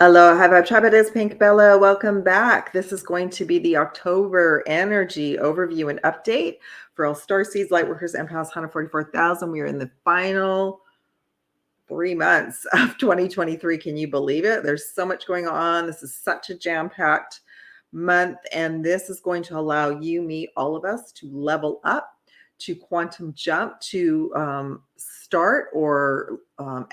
Aloha Vibe Tribe, it is Pink Bella. Welcome back. This is going to be the October energy overview and update for all Starseeds, Lightworkers, Empaths, 144,000. We are in the final 3 months of 2023. Can you believe it? There's so much going on. This is such a jam-packed month, and this is going to allow you, me, all of us to level up, to quantum jump, to start or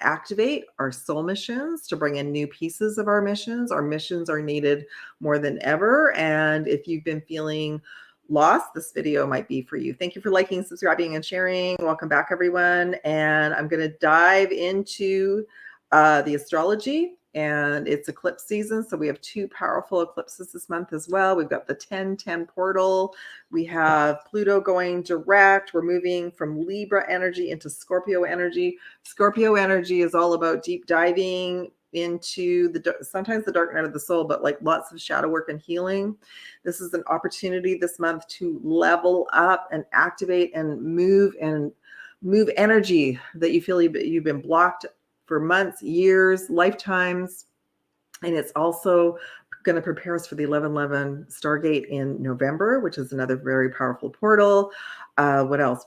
activate our soul missions, to bring in new pieces of our missions. Our missions are needed more than ever. And if you've been feeling lost, this video might be for you. Thank you for liking, subscribing, and sharing. Welcome back, everyone. And I'm going to dive into the astrology, and it's eclipse season. So we have 2 powerful eclipses this month as well. We've got the 10-10 portal. We have Pluto going direct. We're moving from Libra energy into Scorpio energy. Scorpio energy is all about deep diving into sometimes the dark night of the soul, but like lots of shadow work and healing. This is an opportunity this month to level up and activate and move energy that you feel you've been blocked for months, years, lifetimes. And it's also going to prepare us for the 1111 Stargate in November, which is another very powerful portal. What else?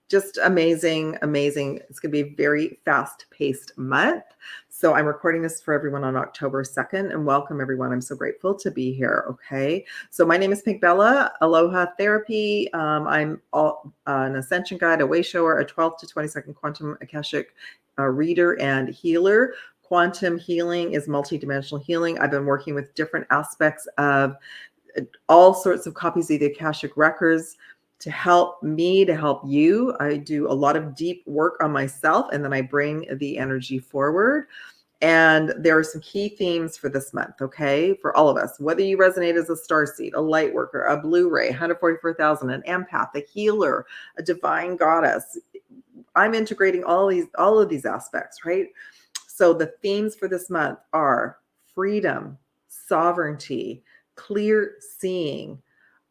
Just amazing. It's going to be a very fast-paced month. So I'm recording this for everyone on October 2nd, and welcome everyone. I'm so grateful to be here. Okay. So my name is Pink Bella, Aloha Therapy. I'm an ascension guide, a way shower, a 12 to 22nd quantum akashic reader and healer. Quantum healing is multidimensional healing. I've been working with different aspects of all sorts of copies of the Akashic records to help me, to help you. I do a lot of deep work on myself, and then I bring the energy forward. And there are some key themes for this month, okay, for all of us, whether you resonate as a starseed, a light worker, a Blu-ray, 144,000, an empath, a healer, a divine goddess. I'm integrating all of these aspects, right? So the themes for this month are freedom, sovereignty, clear seeing.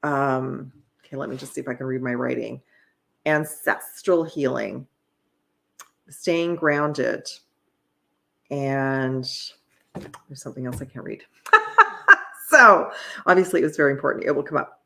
Okay, let me just see if I can read my writing. Ancestral healing, staying grounded, and there's something else I can't read. So obviously it was very important. It will come up.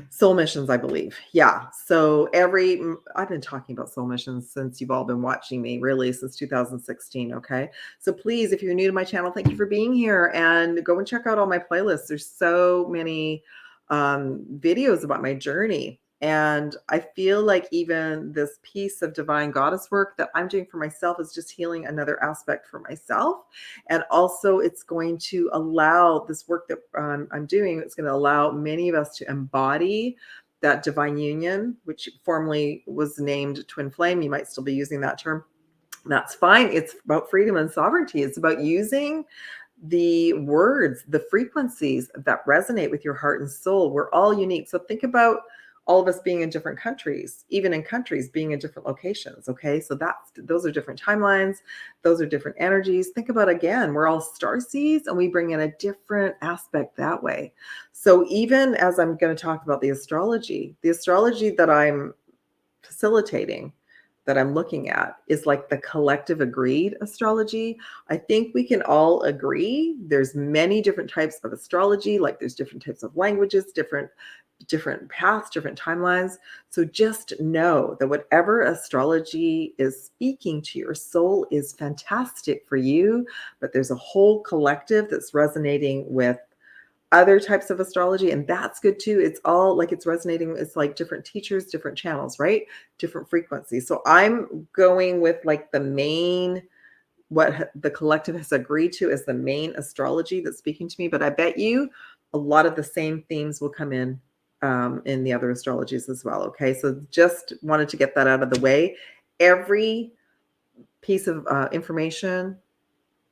Soul missions, I believe. Yeah. So I've been talking about soul missions since you've all been watching me, really, since 2016. Okay. So please, if you're new to my channel, thank you for being here, and go and check out all my playlists. There's so many videos about my journey. And I feel like even this piece of divine goddess work that I'm doing for myself is just healing another aspect for myself. And also it's going to allow this work that I'm doing, it's going to allow many of us to embody that divine union, which formerly was named twin flame. You might still be using that term. That's fine. It's about freedom and sovereignty. It's about using the words, the frequencies that resonate with your heart and soul. We're all unique. So think about all of us being in different countries, even in countries being in different locations. Okay. So those are different timelines. Those are different energies. Think about, again, we're all starseeds and we bring in a different aspect that way. So even as I'm going to talk about the astrology that I'm facilitating, that I'm looking at, is like the collective agreed astrology. I think we can all agree there's many different types of astrology, like there's different types of languages, different paths, different timelines. So just know that whatever astrology is speaking to your soul is fantastic for you, but there's a whole collective that's resonating with other types of astrology, and that's good too. It's all like it's resonating. It's like different teachers, different channels, right? Different frequencies. So I'm going with like the main, what the collective has agreed to as the main astrology that's speaking to me. But I bet you a lot of the same themes will come in the other astrologies as well. Okay. So just wanted to get that out of the way. Every piece of information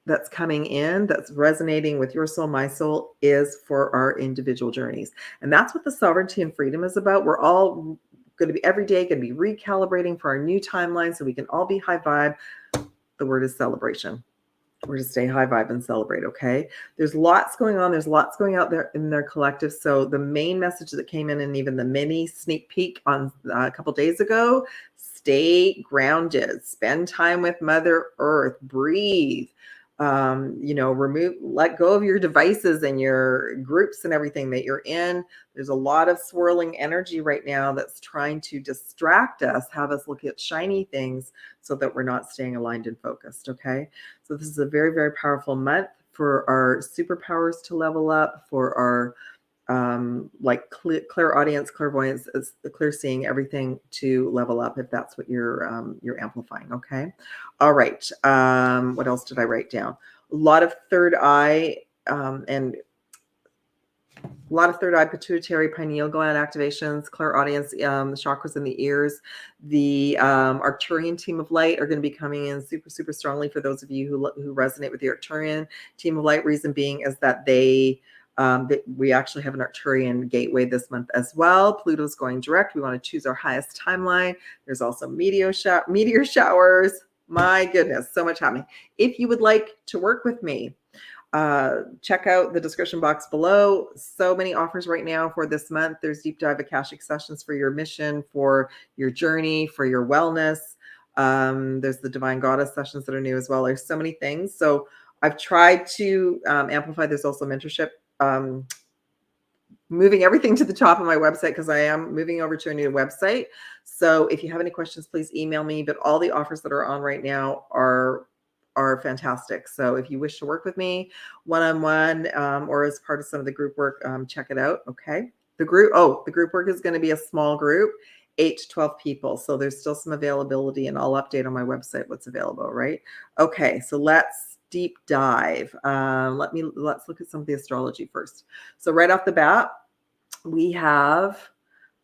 that's coming in, that's resonating with your soul, my soul, is for our individual journeys. And that's what the sovereignty and freedom is about. We're all going to be every day going to be recalibrating for our new timeline so we can all be high vibe. The word is celebration. We're to stay high vibe and celebrate. Okay. There's lots going on. There's lots going out there in their collective. So the main message that came in, and even the mini sneak peek on a couple days ago, stay grounded, spend time with Mother Earth, breathe. let go of your devices and your groups and everything that you're in. There's a lot of swirling energy right now that's trying to distract us, have us look at shiny things so that we're not staying aligned and focused. Okay. So this is a very, very powerful month for our superpowers to level up, for our clear audience, clairvoyance, is the clear seeing, everything to level up if that's what you're amplifying. Okay. All right. What else did I write down? A lot of third eye and a lot of third eye, pituitary, pineal gland activations, clairaudience, chakras in the ears. The Arcturian team of light are going to be coming in super, super strongly for those of you who resonate with the Arcturian team of light. Reason being is that we actually have an Arcturian gateway this month as well. Pluto's going direct. We want to choose our highest timeline. There's also meteor showers. My goodness, so much happening. If you would like to work with me, check out the description box below. So many offers right now for this month. There's deep dive Akashic sessions for your mission, for your journey, for your wellness. There's the Divine Goddess sessions that are new as well. There's so many things. So I've tried to amplify. There's also mentorship. Moving everything to the top of my website because I am moving over to a new website. So if you have any questions, please email me. But all the offers that are on right now are fantastic. So if you wish to work with me one-on-one or as part of some of the group work, check it out. Okay. The group work is going to be a small group, 8 to 12 people. So there's still some availability, and I'll update on my website what's available. Right. Okay. So let's deep dive. Let's look at some of the astrology first. So right off the bat, we have,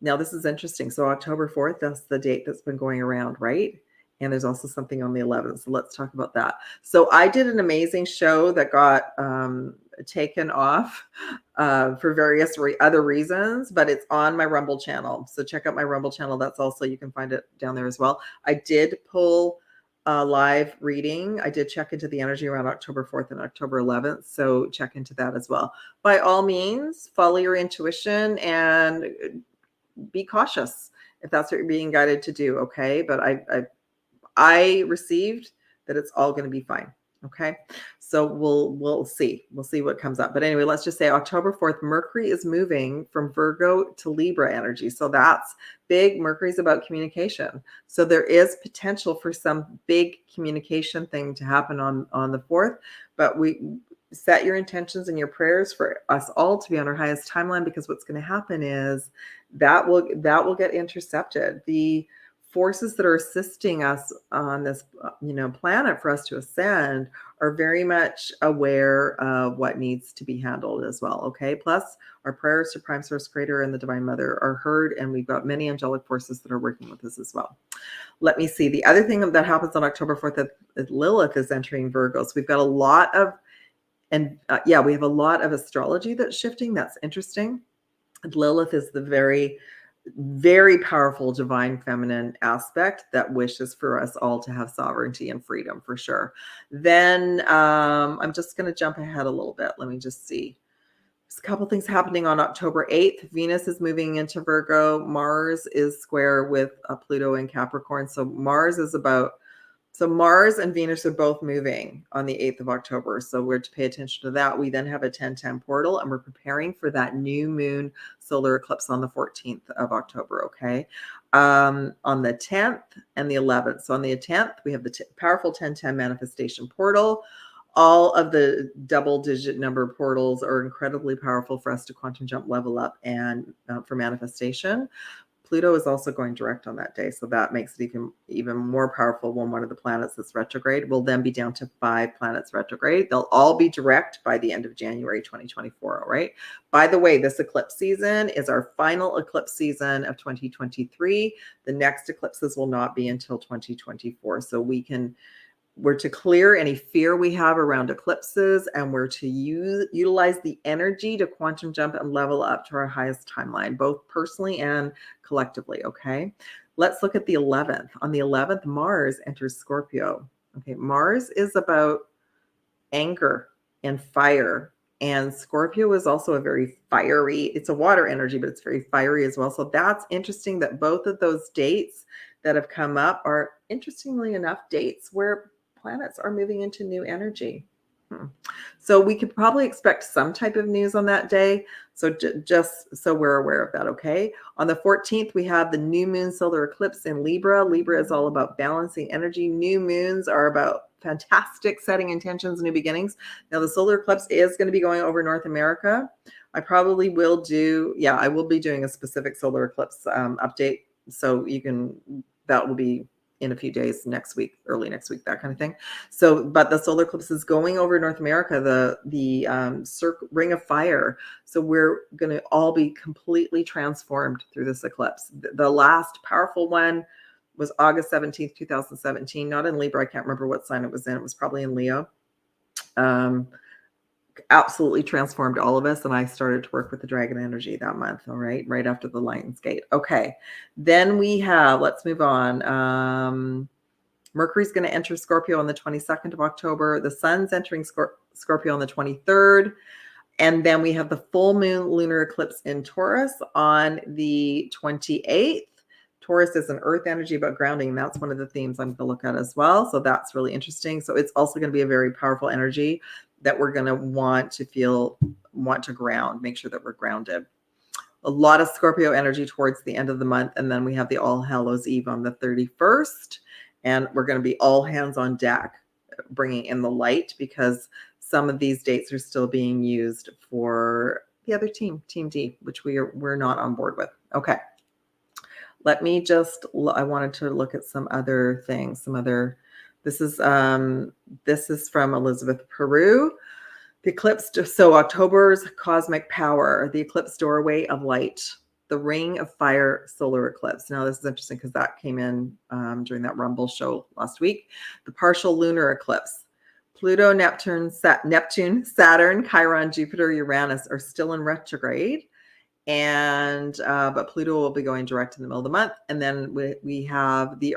now this is interesting. So October 4th, that's the date that's been going around, right? And there's also something on the 11th. So let's talk about that. So I did an amazing show that got taken off for various other reasons, but it's on my Rumble channel. So check out my Rumble channel. That's also, you can find it down there as well. I did pull live reading. I did check into the energy around October 4th and October 11th. So check into that as well. By all means, follow your intuition and be cautious if that's what you're being guided to do. Okay. But I received that it's all going to be fine. Okay. So we'll see what comes up. But anyway, let's just say October 4th, Mercury is moving from Virgo to Libra energy. So that's big. Mercury's about communication. So there is potential for some big communication thing to happen on the 4th, but we set your intentions and your prayers for us all to be on our highest timeline, because what's going to happen is that will get intercepted. The forces that are assisting us on this, planet for us to ascend are very much aware of what needs to be handled as well. Okay. Plus our prayers to Prime Source Creator and the Divine Mother are heard, and we've got many angelic forces that are working with us as well. Let me see. The other thing that happens on October 4th is Lilith is entering Virgo. So we've got a lot of, we have a lot of astrology that's shifting. That's interesting. And Lilith is the very, very powerful divine feminine aspect that wishes for us all to have sovereignty and freedom, for sure. Then I'm just going to jump ahead a little bit. Let me just see. There's a couple things happening on October 8th. Venus is moving into Virgo. Mars is square with Pluto in Capricorn. So Mars and Venus are both moving on the 8th of October. So we're to pay attention to that. We then have a 10-10 portal, and we're preparing for that new moon solar eclipse on the 14th of October. Okay. On the 10th and the 11th. So on the 10th, we have the powerful 10-10 manifestation portal. All of the double-digit number portals are incredibly powerful for us to quantum jump, level up, and for manifestation. Pluto is also going direct on that day, so that makes it even more powerful when one of the planets that's retrograde will then be down to 5 planets retrograde. They'll all be direct by the end of January 2024, all right? By the way, this eclipse season is our final eclipse season of 2023. The next eclipses will not be until 2024, so we're to clear any fear we have around eclipses, and we're to utilize the energy to quantum jump and level up to our highest timeline, both personally and collectively. Okay. Let's look at the 11th. On the 11th, Mars enters Scorpio. Okay. Mars is about anger and fire. And Scorpio is also a very fiery, it's a water energy, but it's very fiery as well. So that's interesting that both of those dates that have come up are, interestingly enough, dates where planets are moving into new energy. So we could probably expect some type of news on that day. So just so we're aware of that, okay? On the 14th, we have the new moon solar eclipse in Libra. Libra is all about balancing energy. New moons are about fantastic setting intentions, new beginnings. Now, the solar eclipse is going to be going over North America. I probably will do, I will be doing a specific solar eclipse update. So that will be in a few days, next week, early next week, that kind of thing. So, but the solar eclipse is going over North America, the ring of fire. So we're going to all be completely transformed through this eclipse. The last powerful one was August 17th, 2017, not in Libra. I can't remember what sign it was in. It was probably in Leo. Absolutely transformed all of us. And I started to work with the dragon energy that month. All right after the Lion's Gate. Okay. Then we have, let's move on. Mercury's going to enter Scorpio on the 22nd of October. The sun's entering Scorpio on the 23rd. And then we have the full moon lunar eclipse in Taurus on the 28th. Taurus is an earth energy about grounding. That's one of the themes I'm going to look at as well. So that's really interesting. So it's also going to be a very powerful energy that we're going to want to ground, make sure that we're grounded. A lot of Scorpio energy towards the end of the month. And then we have the All Hallows Eve on the 31st. And we're going to be all hands on deck, bringing in the light, because some of these dates are still being used for the other team, Team D, which we're not on board with. Okay. Let me I wanted to look at some other things. This is from Elizabeth Peru. The eclipse, so October's cosmic power, the eclipse doorway of light, the ring of fire solar eclipse. Now, this is interesting because that came in during that Rumble show last week. The partial lunar eclipse. Pluto, Neptune, Saturn, Chiron, Jupiter, Uranus are still in retrograde. But Pluto will be going direct in the middle of the month. And then we have the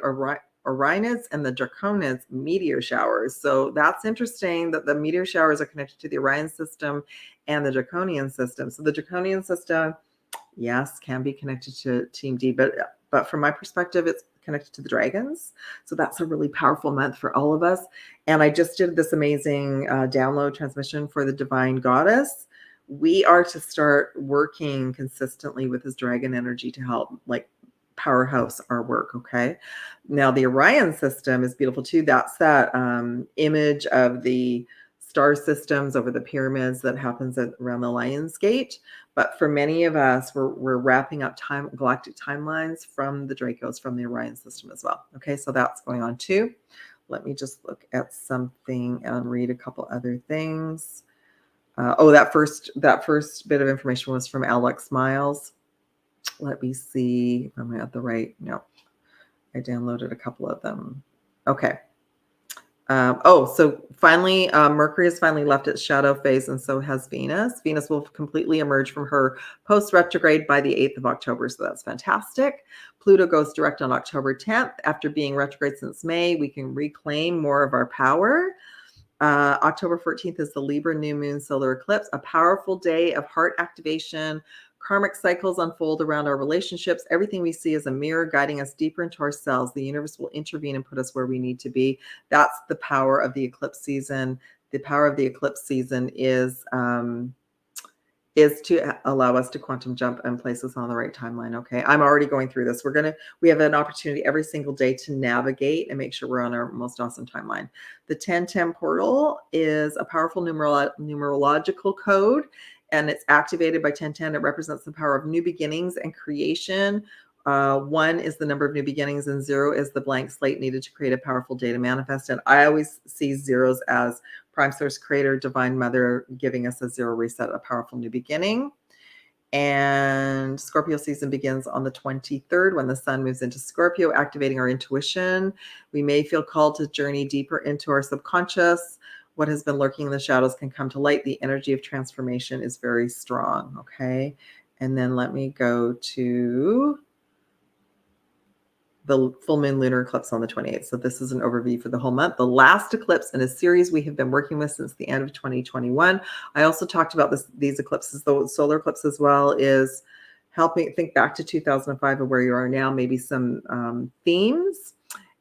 Orionids and the Draconids meteor showers. So that's interesting that the meteor showers are connected to the Orion system and the Draconian system. So the Draconian system, yes, can be connected to Team D, but from my perspective, it's connected to the dragons. So that's a really powerful month for all of us. And I just did this amazing download transmission for the Divine Goddess. We are to start working consistently with this dragon energy to help powerhouse our work. Okay. Now the Orion system is beautiful too. That's that image of the star systems over the pyramids that happens around the Lion's Gate. But for many of us, we're wrapping up galactic timelines from the Dracos, from the Orion system as well. Okay, so that's going on too. Let me just look at something and read a couple other things. That first bit of information was from Alex Miles. Let me see if I'm at the right. No, I downloaded a couple of them. Okay. So finally, Mercury has finally left its shadow phase, and so has Venus. Venus will completely emerge from her post-retrograde by the 8th of October, so that's fantastic. Pluto goes direct on October 10th. After being retrograde since May, we can reclaim more of our power. October 14th is the Libra new moon solar eclipse, a powerful day of heart activation. Karmic cycles unfold around our relationships. Everything we see is a mirror guiding us deeper into ourselves. The universe will intervene and put us where we need to be. That's the power of the eclipse season. The power of the eclipse season is to allow us to quantum jump and place us on the right timeline. Okay. I'm already going through this. We have an opportunity every single day to navigate and make sure we're on our most awesome timeline. The 1010 portal is a powerful numerological code, and it's activated by 1010. It represents the power of new beginnings and creation. 1 is the number of new beginnings, and 0 is the blank slate needed to create a powerful day to manifest. And I always see zeros as Prime Source Creator, Divine Mother, giving us a 0 reset, a powerful new beginning. And Scorpio season begins on the 23rd when the sun moves into Scorpio, activating our intuition. We may feel called to journey deeper into our subconscious. What has been lurking in the shadows can come to light. The energy of transformation is very strong. Okay. And then let me go to the full moon lunar eclipse on the 28th. So this is an overview for the whole month. The last eclipse in a series we have been working with since the end of 2021. I also talked about these eclipses, the solar eclipse as well, is helping think back to 2005 and where you are now, maybe some themes.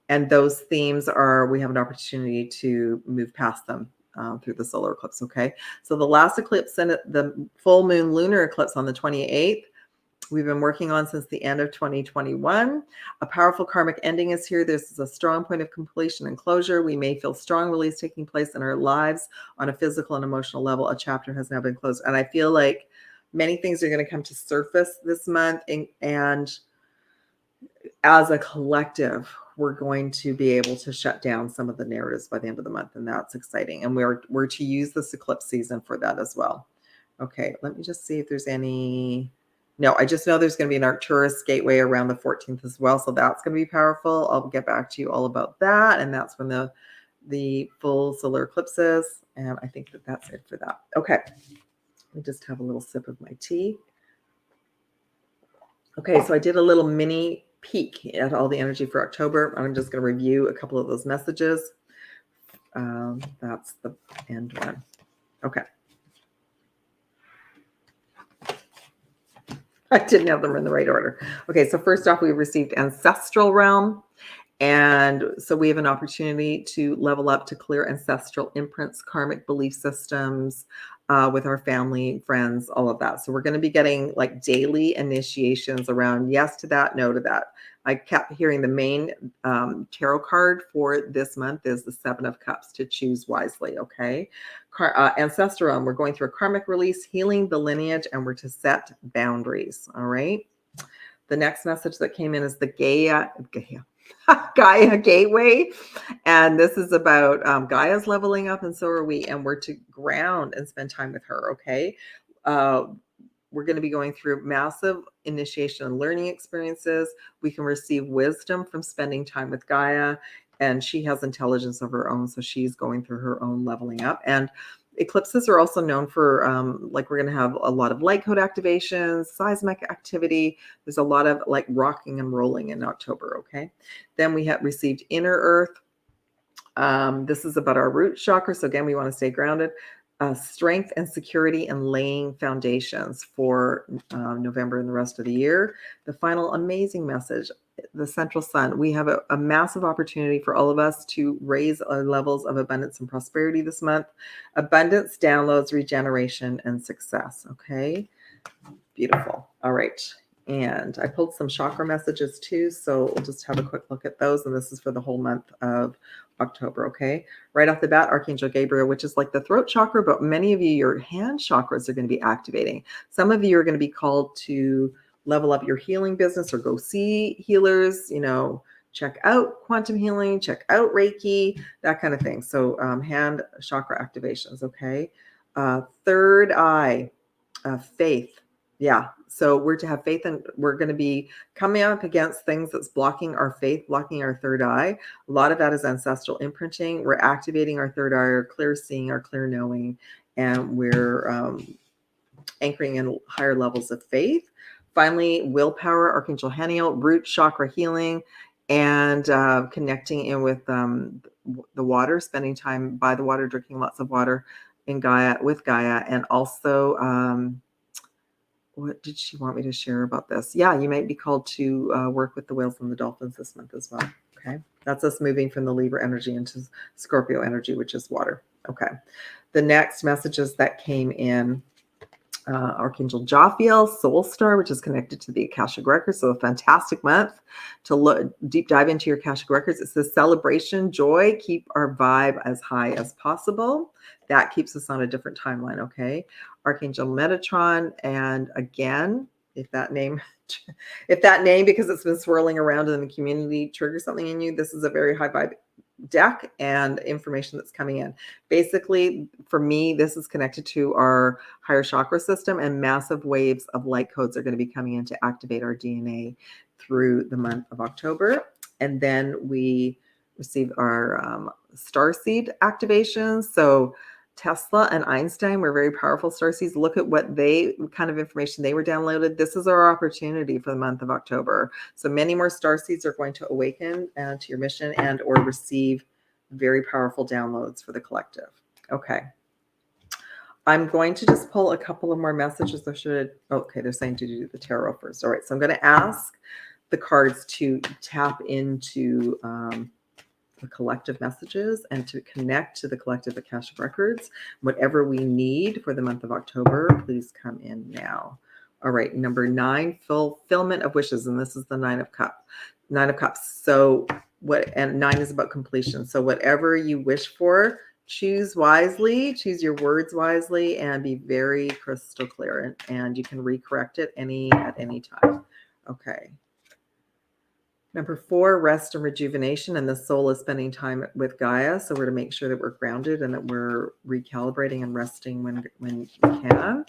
And those themes we have an opportunity to move past them through the solar eclipse. Okay. So the last eclipse and the full moon lunar eclipse on the 28th, we've been working on since the end of 2021. A powerful karmic ending is here. This is a strong point of completion and closure. We may feel strong release taking place in our lives on a physical and emotional level. A chapter has now been closed. And I feel like many things are going to come to surface this month. And as a collective, we're going to be able to shut down some of the narratives by the end of the month. And that's exciting. And we're to use this eclipse season for that as well. Okay, let me just see if there's any... No, I just know there's going to be an Arcturus gateway around the 14th as well. So that's going to be powerful. I'll get back to you all about that. And that's when the full solar eclipse is. And I think that that's it for that. Okay. Let me just have a little sip of my tea. Okay, so I did a little mini peek at all the energy for October. I'm just going to review a couple of those messages. That's the end one. Okay. I didn't have them in the right order. Okay, so first off, we received Ancestral Realm. And so we have an opportunity to level up to clear ancestral imprints, karmic belief systems with our family, friends, all of that. So we're going to be getting like daily initiations around yes to that, no to that. I kept hearing the main tarot card for this month is the 7 of Cups, to choose wisely, okay? Ancestral Realm, we're going through a karmic release, healing the lineage, and we're to set boundaries, all right? The next message that came in is the Gaia Gateway. And this is about Gaia's leveling up, and so are we. And we're to ground and spend time with her, okay? We're going to be going through massive initiation and learning experiences. We can receive wisdom from spending time with Gaia. And she has intelligence of her own, so she's going through her own leveling up. And eclipses are also known for, like, we're going to have a lot of light code activations, seismic activity. There's a lot of like rocking and rolling in October, okay? Then we have received Inner Earth. This is about our root chakra. So again, we want to stay grounded. Strength and security and laying foundations for November and the rest of the year. The final amazing message, the central sun. We have a massive opportunity for all of us to raise our levels of abundance and prosperity this month. Abundance, downloads, regeneration, and success. Okay, beautiful. All right. And I pulled some chakra messages too, so we'll just have a quick look at those. And this is for the whole month of October, okay? Right off the bat, Archangel Gabriel, which is like the throat chakra, but many of you, your hand chakras are going to be activating. Some of you are going to be called to level up your healing business or go see healers, you know, check out quantum healing, check out Reiki, that kind of thing. So hand chakra activations, okay? Third eye, faith. Yeah. So we're to have faith, and we're going to be coming up against things that's blocking our faith, blocking our third eye. A lot of that is ancestral imprinting. We're activating our third eye, our clear seeing, our clear knowing, and we're anchoring in higher levels of faith. Finally, willpower, Archangel Haniel, root chakra healing, and connecting in with the water, spending time by the water, drinking lots of water in Gaia, with Gaia, and also what did she want me to share about this? Yeah, you might be called to work with the whales and the dolphins this month as well. Okay. That's us moving from the Libra energy into Scorpio energy, which is water. Okay. The next messages that came in, Archangel Jophiel, Soul Star, which is connected to the Akashic Records. So a fantastic month to deep dive into your Akashic Records. It says celebration, joy, keep our vibe as high as possible. That keeps us on a different timeline, okay? Archangel Metatron, and again, if that name, because it's been swirling around in the community, triggers something in you, this is a very high vibe deck and information that's coming in. Basically, for me, this is connected to our higher chakra system, and massive waves of light codes are going to be coming in to activate our DNA through the month of October. And then we receive our starseed activations. So Tesla and Einstein were very powerful starseeds. Look at what kind of information they were downloaded. This is our opportunity for the month of October. So many more starseeds are going to awaken to your mission and or receive very powerful downloads for the collective. Okay. I'm going to just pull a couple of more messages. Okay, they're saying to do the tarot first. All right, so I'm going to ask the cards to tap into the collective messages and to connect to the collective Akashic records. Whatever we need for the month of October, please come in now. All right, number 9, fulfillment of wishes, and this is the 9 of Cups. So and 9 is about completion. So whatever you wish for, choose wisely, choose your words wisely, and be very crystal clear. And you can recorrect it at any time. Okay. Number 4, rest and rejuvenation. And the soul is spending time with Gaia. So we're to make sure that we're grounded and that we're recalibrating and resting when we can.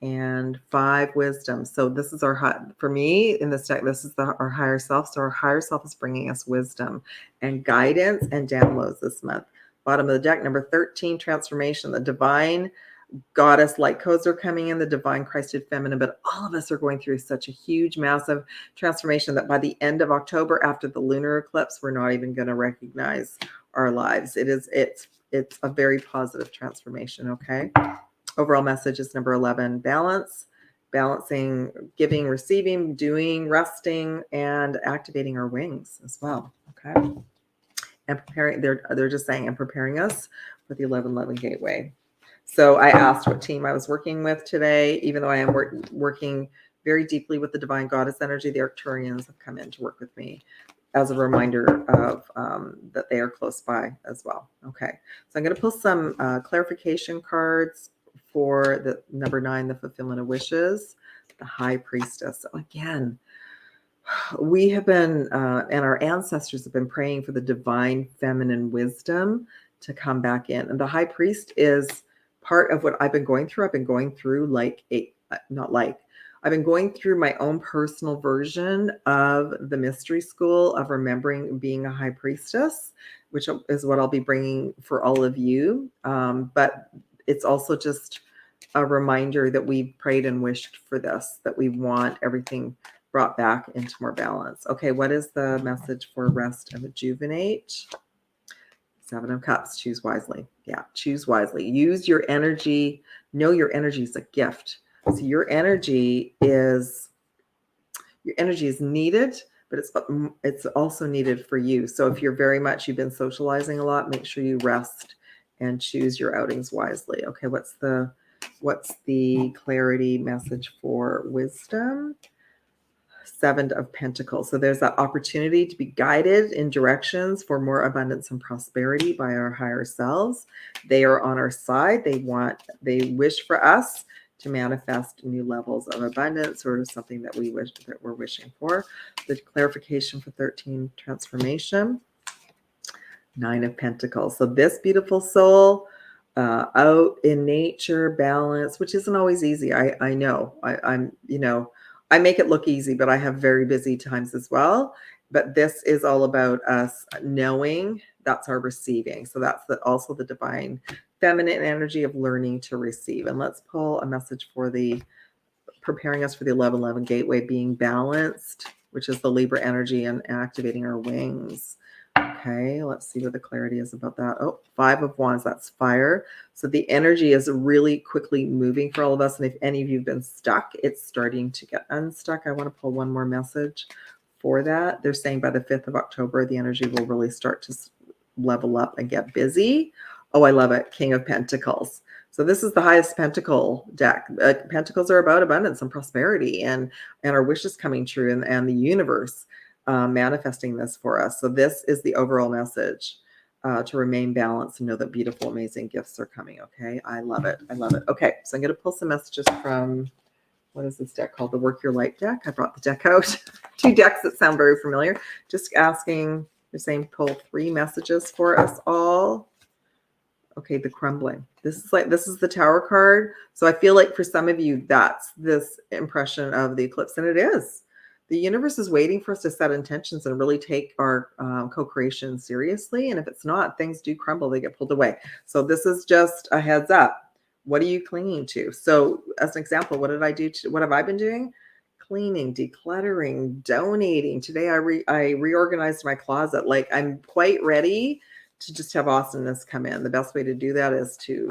And 5, wisdom. So this is for me in this deck, this is our higher self. So our higher self is bringing us wisdom and guidance and downloads this month. Bottom of the deck, number 13, transformation. The divine goddess light codes are coming in, the divine Christed feminine, but all of us are going through such a huge, massive transformation that by the end of October, after the lunar eclipse, we're not even going to recognize our lives. It's a very positive transformation. Okay. Overall message is number 11, balancing, giving, receiving, doing, resting, and activating our wings as well. Okay. And preparing, they're just saying, and preparing us for the 1111 gateway. So I asked what team I was working with today, even though I am working very deeply with the divine goddess energy. The Arcturians have come in to work with me as a reminder of that they are close by as well. Okay, so I'm going to pull some clarification cards for the number 9, the fulfillment of wishes, the high priestess. So again, we have been, and our ancestors have been praying for the divine feminine wisdom to come back in. And the high priest is part of what I've been going through. I've been going through I've been going through my own personal version of the mystery school of remembering being a high priestess, which is what I'll be bringing for all of you. But it's also just a reminder that we prayed and wished for this, that we want everything brought back into more balance. Okay, what is the message for rest and rejuvenate? 7 of Cups, choose wisely. Yeah, choose wisely. Use your energy. Know your energy is a gift. So your energy is needed, but it's also needed for you. So if you've been socializing a lot, make sure you rest and choose your outings wisely. Okay, what's the clarity message for wisdom? 7 of Pentacles. So there's that opportunity to be guided in directions for more abundance and prosperity by our higher selves. They are on our side. They wish for us to manifest new levels of abundance or something that we're wishing for. The clarification for 13, transformation. 9 of Pentacles. So this beautiful soul, out in nature, balance, which isn't always easy. I know. I make it look easy, but I have very busy times as well. But this is all about us knowing that's our receiving. So that's also the divine feminine energy of learning to receive. And let's pull a message for preparing us for the 1111 gateway, being balanced, which is the Libra energy, and activating our wings. Okay, let's see what the clarity is about that. Oh, 5 of Wands, that's fire. So the energy is really quickly moving for all of us. And if any of you have been stuck, it's starting to get unstuck. I want to pull one more message for that. They're saying by the 5th of October, the energy will really start to level up and get busy. Oh, I love it. King of Pentacles. So this is the highest pentacle deck. Pentacles are about abundance and prosperity and our wishes coming true and the universe manifesting this for us. So this is the overall message, to remain balanced and know that beautiful, amazing gifts are coming. Okay. I love it. I love it. Okay. So I'm going to pull some messages from, what is this deck called? The Work Your Light deck. I brought the deck out. 2 decks that sound very familiar. Just asking, they're saying pull 3 messages for us all. Okay, the crumbling. This is the Tower card. So I feel like for some of you, that's this impression of the eclipse, and it is. The universe is waiting for us to set intentions and really take our co-creation seriously. And if it's not, things do crumble. They get pulled away. So this is just a heads up. What are you clinging to? So as an example, what did I do? What have I been doing? Cleaning, decluttering, donating. Today I reorganized my closet. Like I'm quite ready to just have awesomeness come in. The best way to do that is to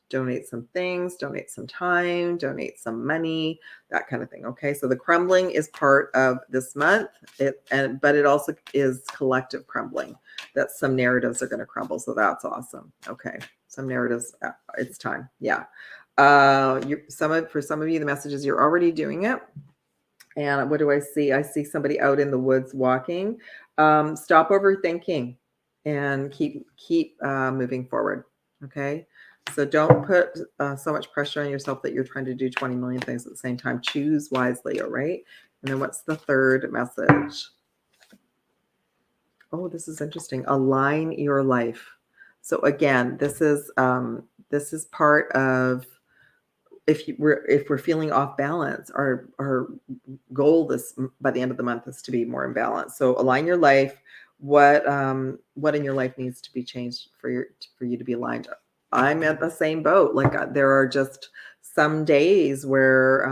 donate some things, donate some time, donate some money, that kind of thing. Okay, so the crumbling is part of this month, but it also is collective crumbling. That some narratives are going to crumble, so that's awesome. Okay, some narratives, it's time. Yeah. For some of you, the message is you're already doing it. And what do I see? I see somebody out in the woods walking. Stop overthinking and keep moving forward. Okay. So don't put so much pressure on yourself that you're trying to do 20 million things at the same time. Choose wisely. All right. And then what's the third message? Oh, this is interesting. Align your life. So again, this is part of, if we're feeling off balance, our goal by the end of the month is to be more in balance. So align your life. What in your life needs to be changed for you to be aligned? I'm at the same boat. Like there are just some days where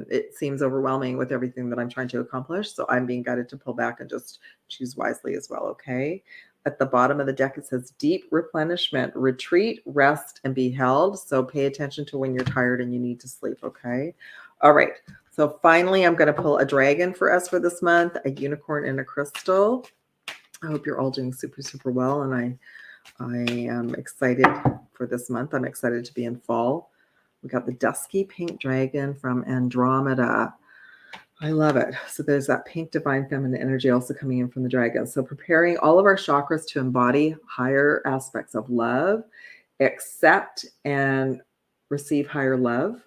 it seems overwhelming with everything that I'm trying to accomplish. So I'm being guided to pull back and just choose wisely as well. Okay. At the bottom of the deck, it says deep replenishment, retreat, rest, and be held. So pay attention to when you're tired and you need to sleep. Okay. All right. So finally, I'm going to pull a dragon for us for this month, a unicorn, and a crystal. I hope you're all doing super, super well. And I am excited for this month. I'm excited to be in fall. We got the dusky pink dragon from Andromeda. I love it. So there's that pink divine feminine energy also coming in from the dragon. So preparing all of our chakras to embody higher aspects of love, accept and receive higher love.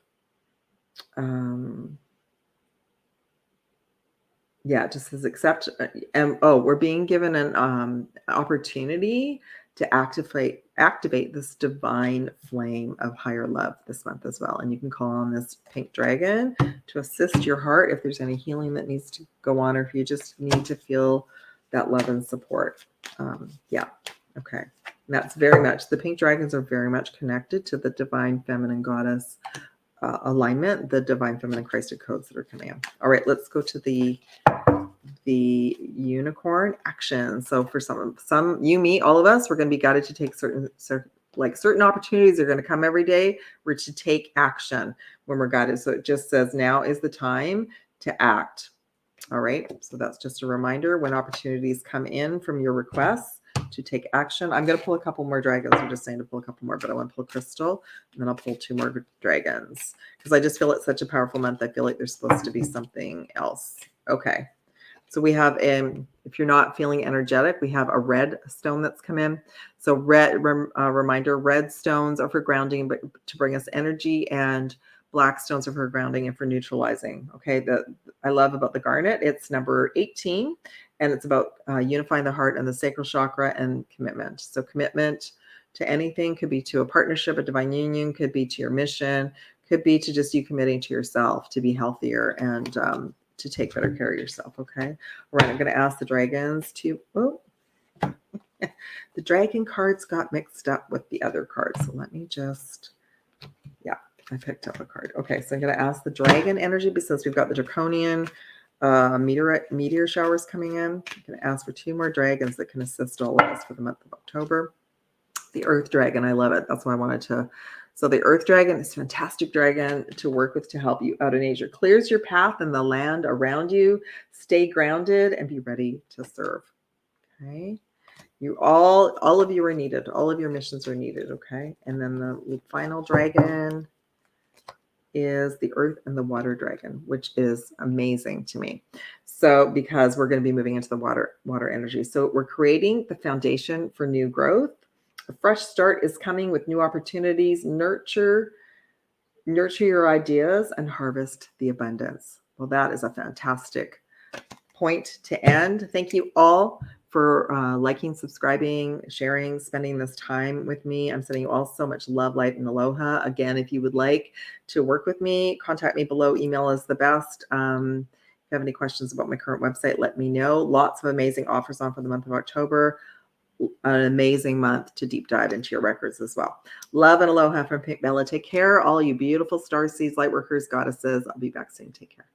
Yeah, it just says accept. And we're being given an opportunity to activate this divine flame of higher love this month as well. And you can call on this pink dragon to assist your heart if there's any healing that needs to go on, or if you just need to feel that love and support. Yeah. Okay. And that's very much, the pink dragons are very much connected to the divine feminine goddess alignment, the divine feminine Christed codes that are coming in. All right, let's go to the unicorn action. So for some you, me, all of us, we're going to be guided to take certain opportunities are going to come every day. We're to take action when we're guided. So it just says now is the time to act. All right. So that's just a reminder when opportunities come in from your requests to take action. I'm going to pull a couple more dragons. I'm just saying to pull a couple more, but I want to pull a crystal, and then I'll pull 2 more dragons because I just feel it's such a powerful month. I feel like there's supposed to be something else. Okay. So we have, if you're not feeling energetic, we have a red stone that's come in. So reminder, red stones are for grounding, but to bring us energy, and black stones are for grounding and for neutralizing. Okay. I love about the garnet, it's number 18, and it's about unifying the heart and the sacral chakra and commitment. So commitment to anything could be to a partnership, a divine union, could be to your mission, could be to just you committing to yourself to be healthier and to take better care of yourself. Okay. All right. I'm going to ask the dragons to, the dragon cards got mixed up with the other cards. So let me just, yeah, I picked up a card. Okay. So I'm going to ask the dragon energy because we've got the draconian meteor showers coming in. I'm going to ask for 2 more dragons that can assist all of us for the month of October. The earth dragon. I love it. That's why I wanted to. So the earth dragon is a fantastic dragon to work with to help you out in nature. Clears your path and the land around you. Stay grounded and be ready to serve. Okay. You all of you are needed. All of your missions are needed. Okay. And then the final dragon is the earth and the water dragon, which is amazing to me. So because we're going to be moving into the water energy. So we're creating the foundation for new growth. A fresh start is coming with new opportunities. Nurture your ideas and harvest the abundance. Well, that is a fantastic point to end. Thank you all for liking, subscribing, sharing, spending this time with me. I'm sending you all so much love, light, and aloha. Again, if you would like to work with me, contact me below. Email is the best. If you have any questions about my current website, let me know. Lots of amazing offers on for the month of October. An amazing month to deep dive into your records as well. Love and aloha from PinkBella. Take care, all you beautiful star seeds, light workers, goddesses. I'll be back soon. Take care.